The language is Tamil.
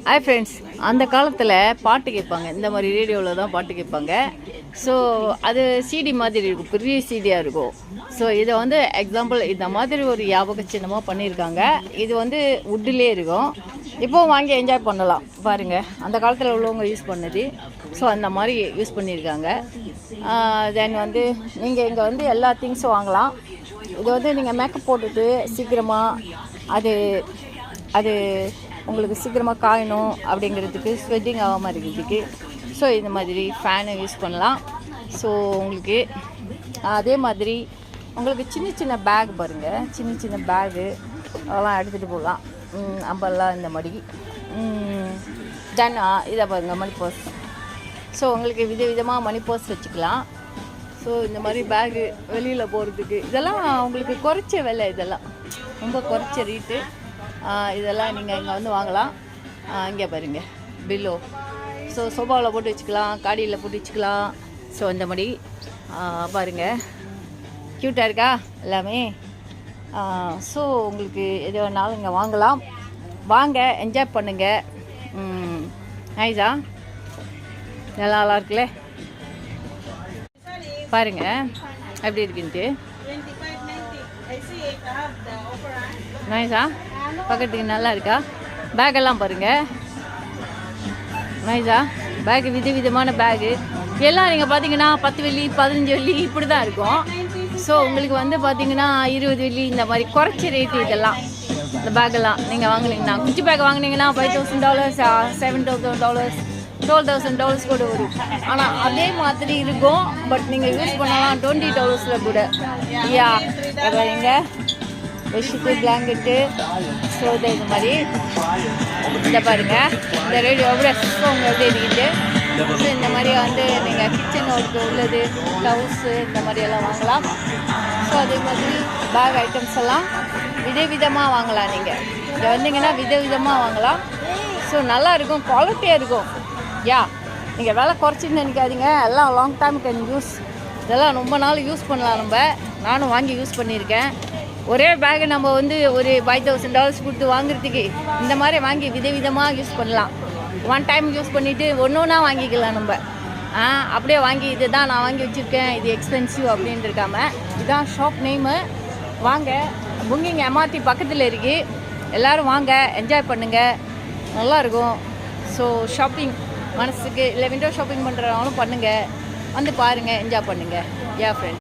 ஹாய் ஃப்ரெண்ட்ஸ், அந்த காலத்தில் பாட்டு கேட்பாங்க. இந்த மாதிரி ரேடியோவில் தான் பாட்டு கேட்பாங்க. ஸோ அது சிடி மாதிரி இருக்கும், பெரிய சிடியாக இருக்கும். ஸோ இதை வந்து எக்ஸாம்பிள் இந்த மாதிரி ஒரு ஞாபக சின்னமாக பண்ணியிருக்காங்க. இது வந்து வுட்டிலே இருக்கும். இப்போது வாங்கி என்ஜாய் பண்ணலாம். பாருங்கள், அந்த காலத்தில் உள்ளவங்க யூஸ் பண்ணது. ஸோ அந்த மாதிரி யூஸ் பண்ணியிருக்காங்க. தென் வந்து நீங்கள் இங்கே வந்து எல்லா திங்ஸும் வாங்கலாம். இது வந்து நீங்கள் மேக்கப் போட்டுட்டு சீக்கிரமாக அது உங்களுக்கு சீக்கிரமாக காயணும் அப்படிங்கிறதுக்கு, ஸ்வெட்டிங் ஆகாமல் இருக்கிறதுக்கு. ஸோ இந்த மாதிரி ஃபேனை யூஸ் பண்ணலாம். ஸோ உங்களுக்கு அதே மாதிரி உங்களுக்கு சின்ன சின்ன பேக் பாருங்கள், சின்ன சின்ன பேகு அதெல்லாம் எடுத்துகிட்டு போகலாம். அம்பெல்லாம் இந்த மாதிரி தென் இதை பாருங்கள், மணி பர்ஸ். ஸோ உங்களுக்கு விதவிதமாக மணி பர்ஸ் வச்சுக்கலாம். ஸோ இந்த மாதிரி பேகு வெளியில் போகிறதுக்கு இதெல்லாம் உங்களுக்கு குறைச்ச விலை, இதெல்லாம் ரொம்ப குறைச்ச ரேட்டு. இதெல்லாம் நீங்கள் இங்கே வந்து வாங்கலாம். இங்கே பாருங்கள், பில்லோ. ஸோ சோபாவில் போட்டு வச்சுக்கலாம், காடியில் போட்டு வச்சுக்கலாம். ஸோ இந்த மாதிரி பாருங்கள், க்யூட்டாக இருக்கா எல்லாமே. ஸோ உங்களுக்கு எது வேணாலும் இங்கே வாங்கலாம். வாங்க, என்ஜாய் பண்ணுங்கள். நைஸா, நல்லா இருக்குல்ல, பாருங்கள் எப்படி இருக்குன்ட்டு. நைஸா, பக்கத்துக்கு நல்லா இருக்கா? பேக்கெல்லாம் பாருங்கள், நைஸா. பேக்கு விதவிதமான பேகு எல்லாம் நீங்கள் பார்த்தீங்கன்னா 10 வெள்ளி 15 வெள்ளி இப்படி தான் இருக்கும். ஸோ உங்களுக்கு வந்து பார்த்தீங்கன்னா 20 வெள்ளி இந்த மாதிரி குறைச்ச ரேட்டு இதெல்லாம். இந்த பேக்கெல்லாம் நீங்கள் வாங்கினீங்கன்னா, குச்சி பேக் வாங்கினீங்கன்னா $5,000 $7,000 $12,000 கூட வரும். ஆனால் அதே மாதிரி இருக்கும். பட் நீங்கள் யூஸ் பண்ணலாம் $20 கூட. யா, எங்கே பெட்ஷீட்டு, பிளாங்கெட்டு. ஸோ இந்த மாதிரி இந்த பாருங்கள், இந்த ரேடியோ எவ்வளோ சிஸ்டம் எப்படி இருக்குது. ஸோ இந்த மாதிரி வந்து நீங்கள் கிச்சன் ஒர்க்கு உள்ளது, க்ளவுஸு இந்த மாதிரியெல்லாம் வாங்கலாம். ஸோ அதே மாதிரி பேக் ஐட்டம்ஸ் எல்லாம் விதவிதமாக வாங்கலாம். நீங்கள் இங்கே வந்தீங்கன்னா விதவிதமாக வாங்கலாம். ஸோ நல்லாயிருக்கும், குவாலிட்டியாக இருக்கும். யா, நீங்கள் விலை குறைச்சின்னு நினைக்காதீங்க. எல்லாம் லாங் டைம் கேன் யூஸ். இதெல்லாம் ரொம்ப நாள் யூஸ் பண்ணலாம். நானும் வாங்கி யூஸ் பண்ணியிருக்கேன். ஒரே பேகு நம்ம வந்து ஒரு $5,000 கொடுத்து வாங்குறதுக்கு இந்த மாதிரி வாங்கி விதவிதமாக யூஸ் பண்ணலாம். ஒன் டைம் யூஸ் பண்ணிவிட்டு ஒன்று ஒன்றா வாங்கிக்கலாம் நம்ம. அப்படியே வாங்கி இது தான் நான் வாங்கி வச்சுருக்கேன், இது எக்ஸ்பென்சிவ் அப்படின்னு இருக்காமல், இதுதான் ஷாப் நேமு. வாங்க, புங்கிங் MRT பக்கத்தில் இருக்குது. எல்லோரும் வாங்க, என்ஜாய் பண்ணுங்கள், நல்லாயிருக்கும். ஸோ ஷாப்பிங் மனசுக்கு இல்லை விண்டோ ஷாப்பிங் பண்ணுறவங்களும் பண்ணுங்கள், வந்து பாருங்கள், என்ஜாய் பண்ணுங்கள். யா ஃப்ரெண்ட்.